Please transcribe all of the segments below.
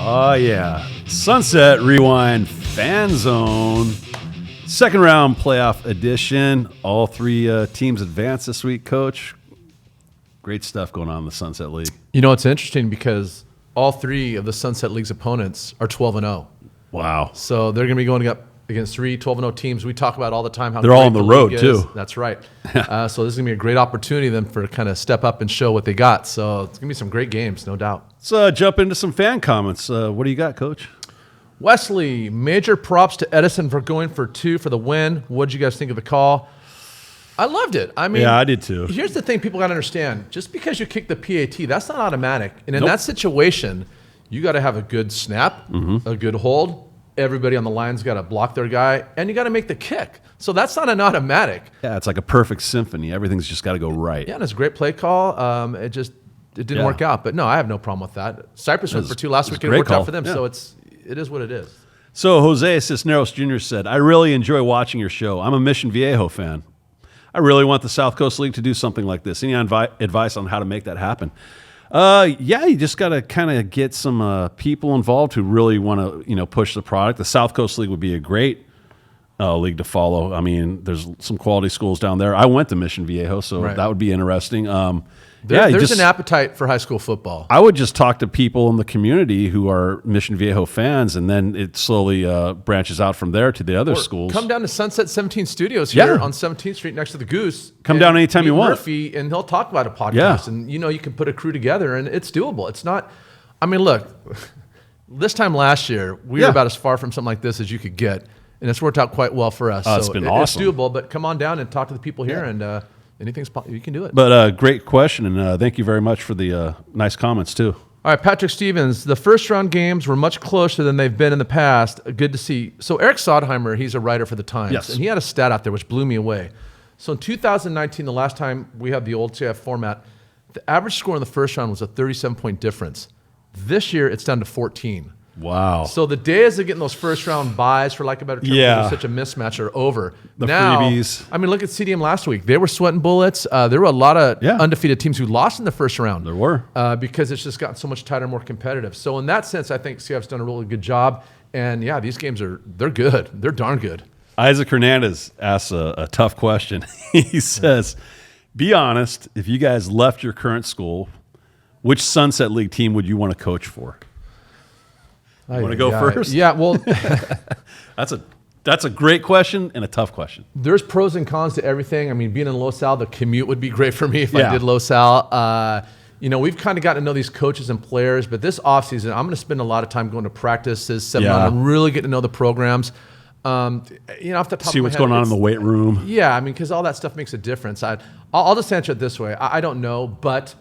Oh, yeah. Sunset Rewind FanZone. Second round playoff edition. All three teams advanced this week, Coach. Great stuff going on in the Sunset League. You know, it's interesting because all three of the Sunset League's opponents are 12-0. Wow. So they're going to be going up against three 12-0 teams. We talk about all the time how they're all on the road, too. That's right. So this is going to be a great opportunity then for kind of step up and show what they got. So it's going to be some great games, no doubt. Let's jump into some fan comments. What do you got, Coach? Wesley, major props to Edison for going for 2 for the win. What did you guys think of the call? I loved it. I mean, yeah, I did too. Here's the thing people got to understand. Just because you kick the PAT, that's not automatic. And in that situation, you got to have a good snap, a good hold. Everybody on the line's got to block their guy, and you got to make the kick. So that's not an automatic. Yeah, it's like a perfect symphony. Everything's just got to go right. Yeah, and it's a great play call. It didn't work out. But no, I have no problem with that. Cypress went for 2 last week. It worked out for them. Yeah. So it is what it is. So Jose Cisneros Jr. said, I really enjoy watching your show. I'm a Mission Viejo fan. I really want the South Coast League to do something like this. Any advice on how to make that happen? Yeah, you just got to kind of get some people involved who really want to, push the product. The South Coast League would be a great league to follow. I mean, there's some quality schools down there. I went to Mission Viejo, so that would be interesting. There's an appetite for high school football. I would just talk to people in the community who are Mission Viejo fans, and then it slowly branches out from there to the other schools. Come down to Sunset 17 Studios here on 17th Street next to the Goose. Come down anytime you want. Murphy, and he'll talk about a podcast. And, you can put a crew together, and it's doable. It's not – I mean, look, this time last year, we were about as far from something like this as you could get, and it's worked out quite well for us. It's been awesome. It's doable, but come on down and talk to the people here, and anything's you can do it. But great question, and thank you very much for the nice comments, too. All right, Patrick Stevens, the first-round games were much closer than they've been in the past. Good to see. So Eric Sondheimer, he's a writer for the Times, and he had a stat out there which blew me away. So in 2019, the last time we had the old CIF format, the average score in the first round was a 37-point difference. This year, it's down to 14. Wow. So the days of getting those first-round buys, for lack of a better term, because such a mismatch, are over. The freebies. I mean, look at CDM last week. They were sweating bullets. There were a lot of undefeated teams who lost in the first round. There were. Because it's just gotten so much tighter, more competitive. So in that sense, I think CIF's done a really good job. And, these games they're good. They're darn good. Isaac Hernandez asks a tough question. He says, be honest, if you guys left your current school, which Sunset League team would you want to coach for? You want to go first? Yeah, well, that's a great question and a tough question. There's pros and cons to everything. I mean, being in Los Al, the commute would be great for me if I did Los Al. We've kind of gotten to know these coaches and players, but this offseason, I'm going to spend a lot of time going to practices, seminars, and really getting to know the programs. Off the top of my head, see what's going on in the weight room. Yeah, I mean, because all that stuff makes a difference. I'll just answer it this way. I don't know, but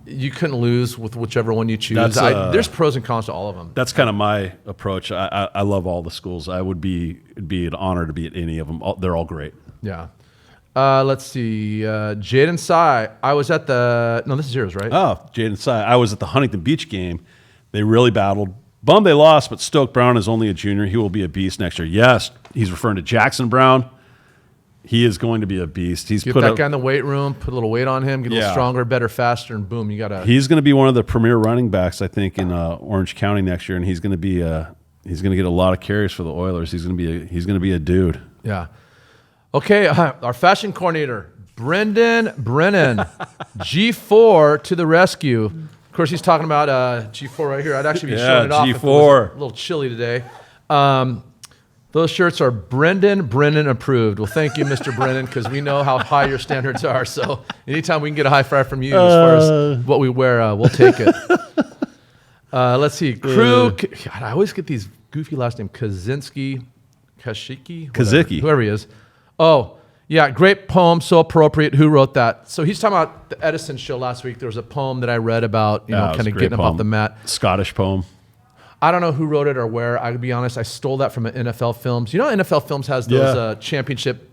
you couldn't lose with whichever one you choose. There's pros and cons to all of them. That's kind of my approach. I love all the schools. It'd be an honor to be at any of them. They're all great. Yeah. Let's see. Jaden Sy. I was at this is yours, right? Oh, Jaden Sy. I was at the Huntington Beach game. They really battled. Bummed they lost, but Stoke Brown is only a junior. He will be a beast next year. Yes, he's referring to Jackson Brown. He is going to be a beast. Get that guy in the weight room, put a little weight on him, get a little stronger, better, faster, and boom, you got to. He's going to be one of the premier running backs, I think, in Orange County next year, and he's going to be he's going to get a lot of carries for the Oilers. He's going to be a dude. Yeah. Okay, our fashion coordinator, Sinn Brennan, G4 to the rescue. Of course, he's talking about G4 right here. I'd actually be showing it off. G4. If it was a little chilly today. Those shirts are Brennan approved. Well, thank you, Mr. Brennan, because we know how high your standards are. So anytime we can get a high five from you as far as what we wear, we'll take it. Let's see. Crew. God, I always get these goofy last names. Kasziki, whoever he is. Oh, yeah, great poem, so appropriate. Who wrote that? So he's talking about the Edison show last week. There was a poem that I read about, kind of getting up off the mat. Scottish poem. I don't know who wrote it or where. I'll be honest, I stole that from an NFL Films. NFL Films has those championship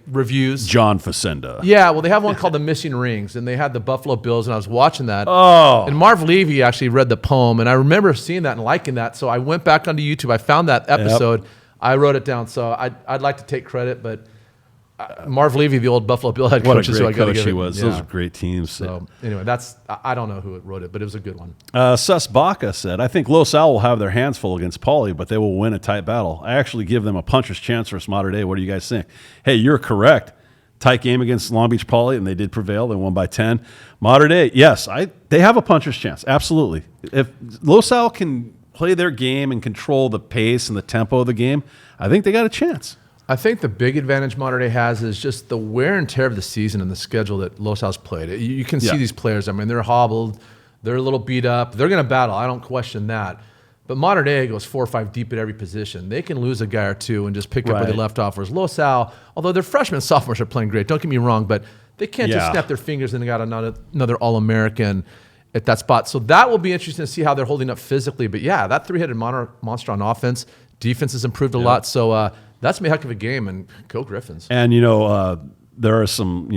reviews. John Facenda. Yeah, well, they have one called The Missing Rings, and they had the Buffalo Bills, and I was watching that. Oh. And Marv Levy actually read the poem, and I remember seeing that and liking that. So I went back onto YouTube. I found that episode. Yep. I wrote it down. So I'd like to take credit, but Marv Levy, the old Buffalo Bill head What coach, a is who I great got to coach give he it. was. Yeah. Those are great teams. So anyway, I don't know who wrote it, but it was a good one. Sus Baca said, I think Los Al will have their hands full against Pauley, but they will win a tight battle. I actually give them a puncher's chance versus Mater Dei. What do you guys think? Hey, you're correct. Tight game against Long Beach Pauley, and they did prevail. They won by 10. Mater Dei, yes, they have a puncher's chance. Absolutely. If Los Al can play their game and control the pace and the tempo of the game, I think they got a chance. I think the big advantage Mater Dei has is just the wear and tear of the season and the schedule that Los Al's played. You can see these players. I mean, they're hobbled. They're a little beat up. They're going to battle. I don't question that. But Mater Dei goes 4 or 5 deep at every position. They can lose a guy or two and just pick up where they left off. Whereas Los Al, although their freshmen and sophomores are playing great, don't get me wrong, but they can't just snap their fingers and they got another All-American at that spot. So that will be interesting to see how they're holding up physically. But yeah, that three-headed monster on offense, defense has improved a lot. So that's a heck of a game, and go Griffins. And, there are some,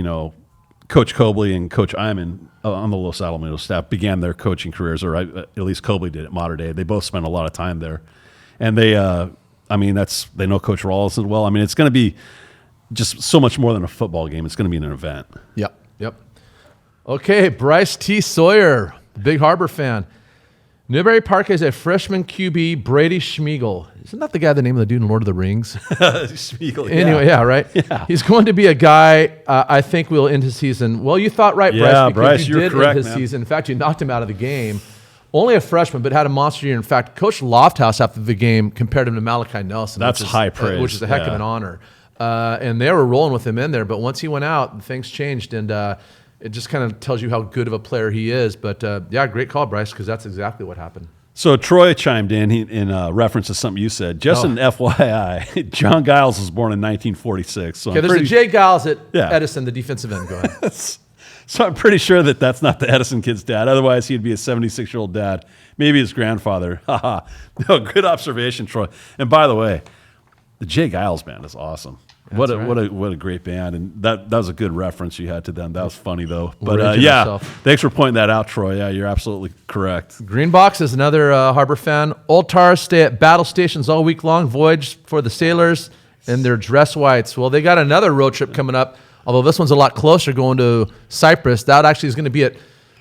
Coach Cobley and Coach Iman on the Los Alamitos staff began their coaching careers, or at least Cobley did at Mater Dei. They both spent a lot of time there. And they know Coach Rawls as well. I mean, it's going to be just so much more than a football game. It's going to be an event. Yep. Okay, Bryce T. Sawyer, big Harbor fan. Newberry Park has a freshman QB, Brady Schmiegel. Isn't that the guy, the name of the dude in Lord of the Rings? Schmiegel, Anyway, right? Yeah. He's going to be a guy I think will end his season. Well, you thought right, Bryce, because you did correct, end his season. In fact, you knocked him out of the game. Only a freshman, but had a monster year. In fact, Coach Lofthouse after the game compared him to Malachi Nelson. That's high praise. Which is a heck of an honor. And they were rolling with him in there. But once he went out, things changed. And it just kind of tells you how good of a player he is. But great call, Bryce, because that's exactly what happened. So Troy chimed in reference to something you said. Just an FYI, John Giles was born in 1946. So there's a Jay Giles at Edison, the defensive end. Go ahead. So I'm pretty sure that's not the Edison kid's dad. Otherwise, he'd be a 76-year-old dad. Maybe his grandfather. No, good observation, Troy. And by the way, the Jay Giles band is awesome. What a great band, and that was a good reference you had to them. That was funny though. But thanks for pointing that out, Troy. Yeah, you're absolutely correct. Green Box is another Harbor fan. Old Tars stay at battle stations all week long. Voyage for the sailors in their dress whites. Well, they got another road trip coming up. Although this one's a lot closer, going to Cypress. That actually is going to be at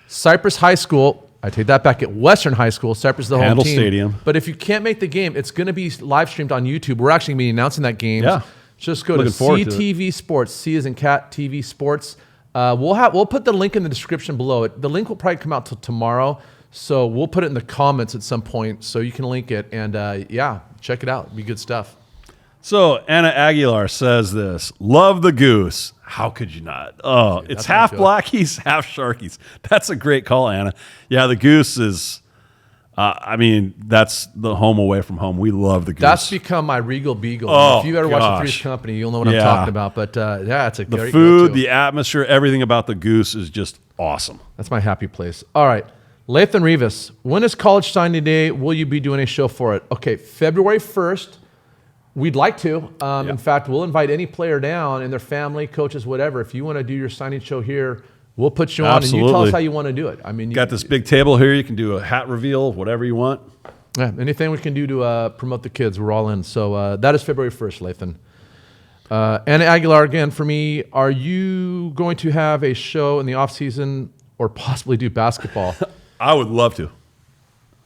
Cypress High School. I take that back, at Western High School. Cypress is the home Handle team. Stadium. But if you can't make the game, it's going to be live streamed on YouTube. We're actually going to be announcing that game. Yeah. Just go to CTV Sports. C as in cat, TV Sports. We'll put the link in the description below it. The link will probably come out till tomorrow, so we'll put it in the comments at some point so you can link it. And check it out. It'll be good stuff. So Anna Aguilar says this: "Love the goose." How could you not? Oh, dude, it's half Blackies, half Sharkies. That's a great call, Anna. Yeah, the goose is. That's the home away from home. We love the goose. That's become my Regal Beagle. If you ever watch the Three's Company, you'll know what I'm talking about. But it's a great food, go-to. the atmosphere, everything about the goose is just awesome. That's my happy place. All right, Lathan Rivas, when is college signing day? Will you be doing a show for it? Okay, February 1st. We'd like to. In fact, we'll invite any player down and their family, coaches, whatever. If you want to do your signing show here, we'll put you on, and you tell us how you want to do it. I mean, you got this big table here. You can do a hat reveal, whatever you want. Yeah, anything we can do to promote the kids, we're all in. So that is February 1st, Lathan. Anna Aguilar, again, for me, are you going to have a show in the off-season or possibly do basketball? I would love to.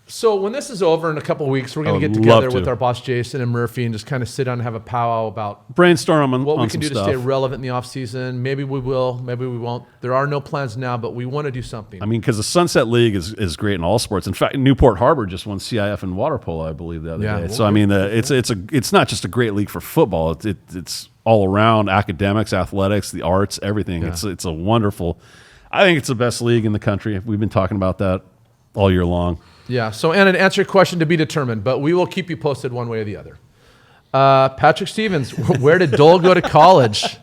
So when this is over in a couple of weeks, we're going to get together with our boss Jason and Murphy and just kind of sit down and have a powwow about brainstorm on what we can do stuff to stay relevant in the off season. Maybe we will, maybe we won't. There are no plans now, but we want to do something. I mean, because the Sunset League is great in all sports. In fact, Newport Harbor just won CIF in water polo, I believe, the other day. So I mean, it's not just a great league for football. It's all around academics, athletics, the arts, everything. Yeah. It's a wonderful. I think it's the best league in the country. We've been talking about that all year long. Yeah, so Anna, to answer your question, to be determined, but we will keep you posted one way or the other. Patrick Stevens, where did Dole go to college?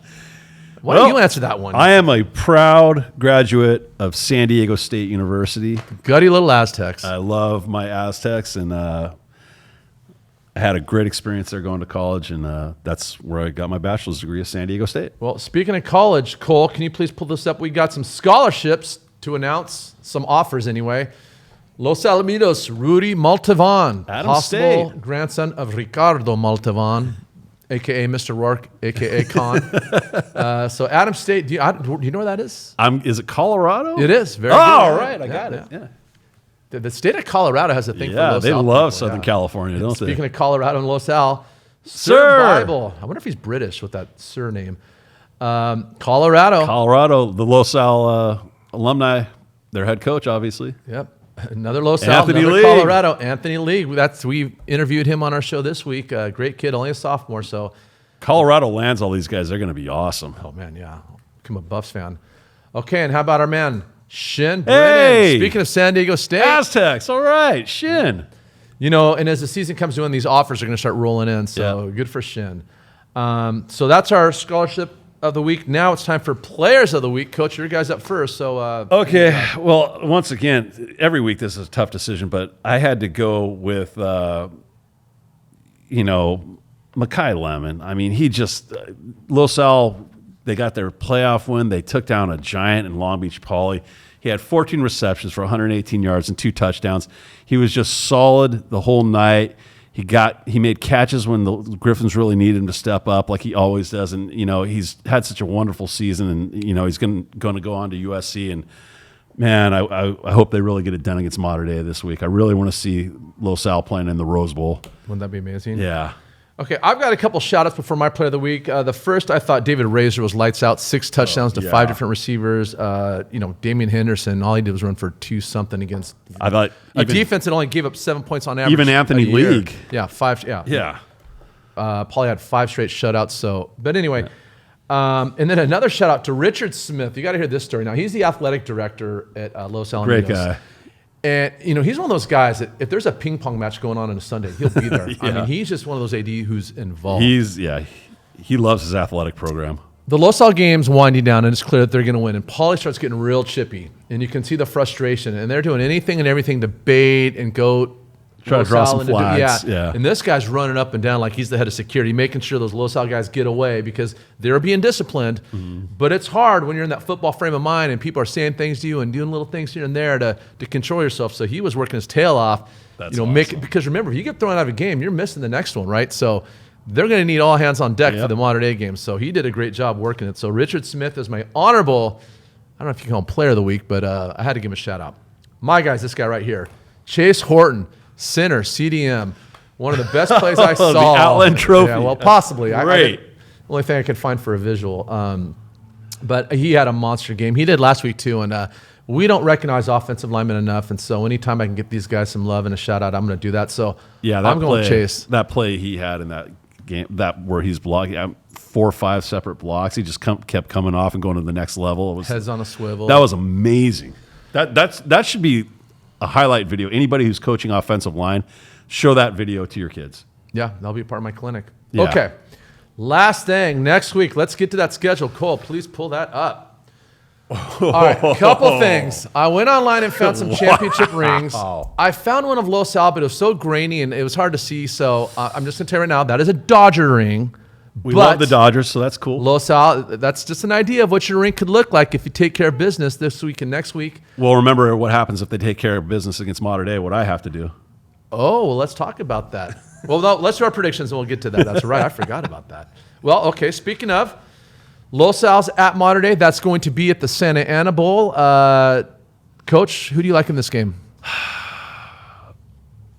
Why don't you answer that one? I am a proud graduate of San Diego State University. Gutty little Aztecs. I love my Aztecs, and I had a great experience there going to college, and that's where I got my bachelor's degree at San Diego State. Well, speaking of college, Cole, can you please pull this up? We got some scholarships to announce, some offers anyway. Los Alamitos, Rudy Montalvan, Adam possible State. grandson of Ricardo Montalvan. a.k.a. Mr. Rourke, a.k.a. Con. So Adams State, do you know where that is? Is it Colorado? It is. Very good. Right. I got it. Yeah. The state of Colorado has a thing for Los they Al love people, Southern California, don't they? Speaking of Colorado and Los Al, Sirr Sirr Bible. I wonder if he's British with that surname. Colorado, the Los Al alumni, their head coach, obviously. Yep. Another Los Al, another Colorado. Anthony Lee. We interviewed him on our show this week. Great kid, only a sophomore. So Colorado lands all these guys. They're going to be awesome. Oh, man, yeah. I'm a Buffs fan. Okay, and how about our man, Sinn Brennan? Speaking of San Diego State. Aztecs, all right, Shin. You know, and as the season comes to an, these offers are going to start rolling in. So good for Shin. So that's our scholarship of the week. Now it's time for players of the week. Coach, your guys up first. So okay. Well, once again, every week this is a tough decision, but I had to go with Makai Lemon. I mean, he just Los Al. They got their playoff win. They took down a giant in Long Beach Poly. He had 14 receptions for 118 yards and 2 touchdowns. He was just solid the whole night. He made catches when the Griffins really needed him to step up, like he always does. And he's had such a wonderful season, and he's going to go on to USC. And man, I hope they really get it done against Mater Dei this week. I really want to see Los Al playing in the Rose Bowl. Wouldn't that be amazing? Yeah. Okay, I've got a couple shout-outs before my play of the week. The first, I thought David Razor was lights out, 6 touchdowns to 5 different receivers. Damian Henderson, all he did was run for 2-something against a defense that only gave up 7 points on average. Even Anthony League. Yeah, 5. Yeah. Pauly had 5 straight shutouts. So, but anyway, and then another shout-out to Richard Smith. You got to hear this story. Now, he's the athletic director at Los Alamitos. Great guy. And, he's one of those guys that if there's a ping pong match going on a Sunday, he'll be there. I mean, he's just one of those AD who's involved. He loves his athletic program. The Los Al game's winding down, and it's clear that they're going to win. And Pauly starts getting real chippy, and you can see the frustration. And they're doing anything and everything to bait and go try to draw some flags. And this guy's running up and down like he's the head of security, making sure those Los Al guys get away because they're being disciplined. Mm-hmm. But it's hard when you're in that football frame of mind and people are saying things to you and doing little things here and there to control yourself. So he was working his tail off. That's awesome. Because remember, if you get thrown out of a game, you're missing the next one, right? So they're going to need all hands on deck for the Mater Dei game. So he did a great job working it. So Richard Smith is my honorable, I don't know if you can call him player of the week, but I had to give him a shout out. My guy's this guy right here, Chase Horton. Center, CDM, one of the best plays I saw. The Outland Trophy. Yeah, well, possibly. Great. Only thing I could find for a visual. But he had a monster game. He did last week too, and we don't recognize offensive linemen enough. And so anytime I can get these guys some love and a shout out, I'm going to do that. So I'm going Chase. That play he had in that game, where he's blocking 4 or 5 separate blocks, he just kept coming off and going to the next level. It was heads on a swivel. That was amazing. That should be a highlight video. Anybody who's coaching offensive line, show that video to your kids. Yeah, that'll be part of my clinic. Yeah. Okay. Last thing, next week, let's get to that schedule. Cole, please pull that up. All right, couple things. I went online and found some championship rings. I found one of Los Al, but it was so grainy and it was hard to see. So I'm just going to tell you right now, that is a Dodger ring. We love the Dodgers, so that's cool. Los Al, that's just an idea of what your ring could look like if you take care of business this week and next week. Well, remember what happens if they take care of business against Mater Dei, what I have to do. Oh, well, let's talk about that. Well, no, let's do our predictions and we'll get to that. That's right. I forgot about that. Well, okay, speaking of, Los Al's at Mater Dei. That's going to be at the Santa Ana Bowl. Coach, who do you like in this game?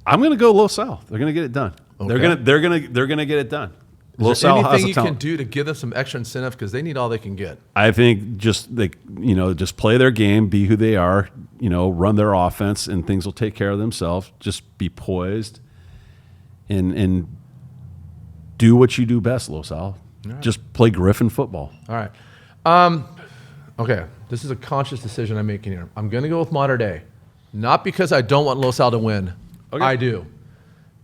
I'm going to go Los Al. They're going to get it done. Okay. They're going to get it done. Is there anything you can do to give them some extra incentive because they need all they can get? I think just play their game, be who they are, run their offense, and things will take care of themselves. Just be poised and do what you do best, Los Al. Right. Just play Griffin football. All right. Okay, this is a conscious decision I'm making here. I'm going to go with Mater Dei, not because I don't want Los Al to win. Okay. I do.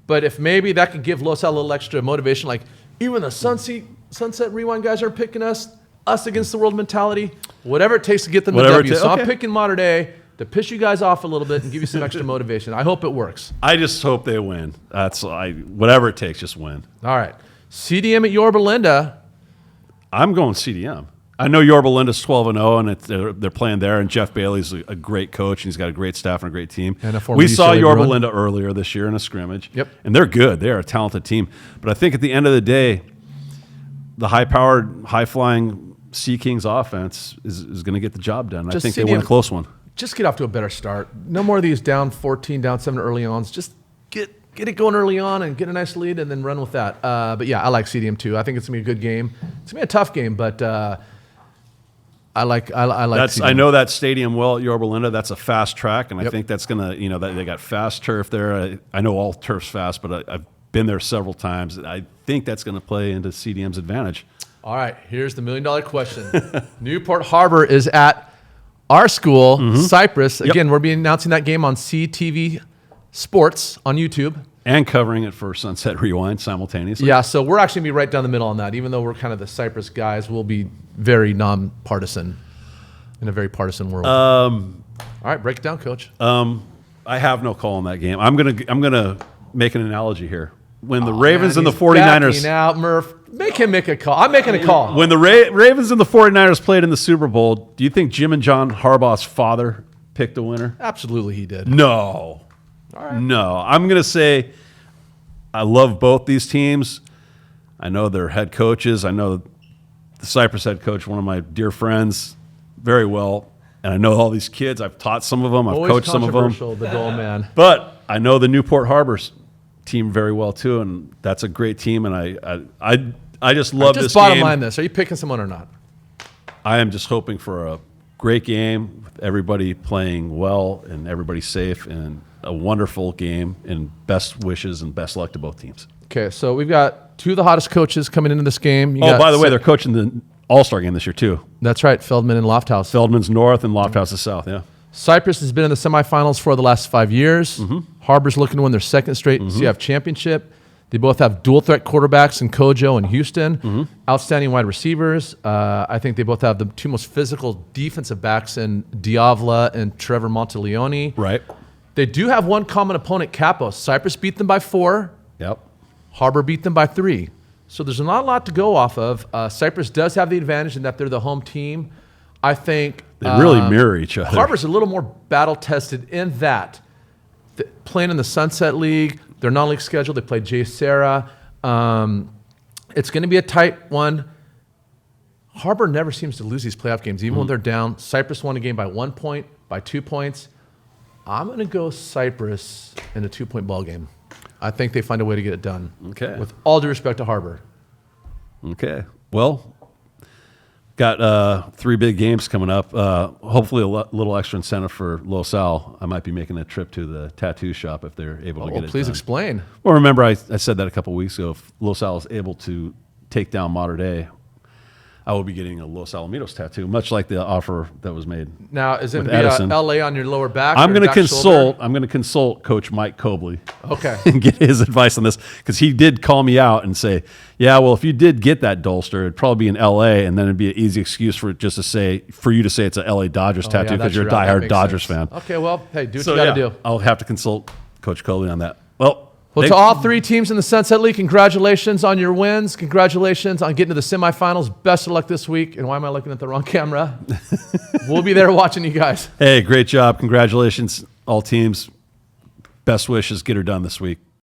But if maybe that could give Los Al a little extra motivation, like even the Sunset Rewind guys are picking us against the world mentality, whatever it takes to get them the W. So I'm picking Mater Dei to piss you guys off a little bit and give you some extra motivation. I hope it works. I just hope they win. Whatever it takes, just win. All right. CDM at Yorba Linda. I'm going CDM. I know Yorba Linda's 12-0, and they're playing there, and Jeff Bailey's a great coach, and he's got a great staff and a great team. And we saw Yorba Linda earlier this year in a scrimmage, yep. And they're good. They're a talented team. But I think at the end of the day, the high-powered, high-flying Sea Kings offense is going to get the job done. I think they win a close one. Just get off to a better start. No more of these down 14, down 7 early ons. Just get it going early on and get a nice lead and then run with that. But yeah, I like CDM too. I think it's going to be a good game. It's going to be a tough game, but I like CDM. I know that stadium well at Yorba Linda. That's a fast track, and I think that's going to, they got fast turf there. I know all turf's fast, but I've been there several times. I think that's going to play into CDM's advantage. All right, here's the $1 million question. Newport Harbor is at our school, Cypress. Again, we're announcing that game on CTV Sports on YouTube. And covering it for Sunset Rewind simultaneously. Yeah, so we're actually going to be right down the middle on that. Even though we're kind of the Cypress guys, we'll be very non-partisan in a very partisan world. All right, break it down, Coach. I have no call on that game. I'm gonna make an analogy here. When the Ravens and the 49ers... Backing out, Murph. Make him make a call. I'm making a call. When the Ravens and the 49ers played in the Super Bowl, do you think Jim and John Harbaugh's father picked a winner? Absolutely he did. No. All right. No. I'm going to say I love both these teams. I know their head coaches. I know the Cypress head coach, one of my dear friends, very well. And I know all these kids. I've taught some of them. I've coached some of them. The goal man. But I know the Newport Harbors team very well too, and that's a great team. And I just love this game. Bottom line, this: are you picking someone or not? I am just hoping for a great game with everybody playing well and everybody safe, and a wonderful game. And best wishes and best luck to both teams. Okay, so we've got two of the hottest coaches coming into this game. By the way, they're coaching the All-Star game this year too. That's right, Feldman and Lofthouse. Feldman's north and Lofthouse is south. Yeah. Cypress has been in the semifinals for the last 5 years. Harbor's looking to win their second straight CIF championship. They both have dual threat quarterbacks in Kojo and Houston. Outstanding wide receivers. I think they both have the two most physical defensive backs in Diavla and Trevor Monteleone. Right. They do have one common opponent, Capos. Cypress beat them by 4. Yep. Harbor beat them by 3. So there's not a lot to go off of. Cypress does have the advantage in that they're the home team. I think they really mirror each other. Harbor's a little more battle-tested in that playing in the Sunset League, their non-league schedule, they play J. Sarah. It's going to be a tight one. Harbor never seems to lose these playoff games, even when they're down. Cypress won a game by 1 point, by 2 points. I'm going to go Cypress in a 2-point ball game. I think they find a way to get it done. Okay. With all due respect to Harbor. Okay. Well, got 3 big games coming up. Hopefully a little extra incentive for Los Al. I might be making a trip to the tattoo shop if they're able to get it please done. Explain. Well, remember I said that a couple weeks ago. If Los Al is able to take down Mater Dei, I will be getting a Los Alamitos tattoo, much like the offer that was made. Now, is it going to be LA on your lower back? I'm going to consult. I'm going to consult Coach Mike Cobley. Okay. And get his advice on this, because he did call me out and say, "Yeah, well, if you did get that Dulster, it'd probably be in LA, and then it'd be an easy excuse for you to say it's a LA Dodgers tattoo because you're a diehard Dodgers fan." Okay, well, hey, do what you got to do. I'll have to consult Coach Cobley on that. Well, to all 3 teams in the Sunset League, congratulations on your wins. Congratulations on getting to the semifinals. Best of luck this week. And why am I looking at the wrong camera? We'll be there watching you guys. Hey, great job. Congratulations, all teams. Best wishes. Get her done this week.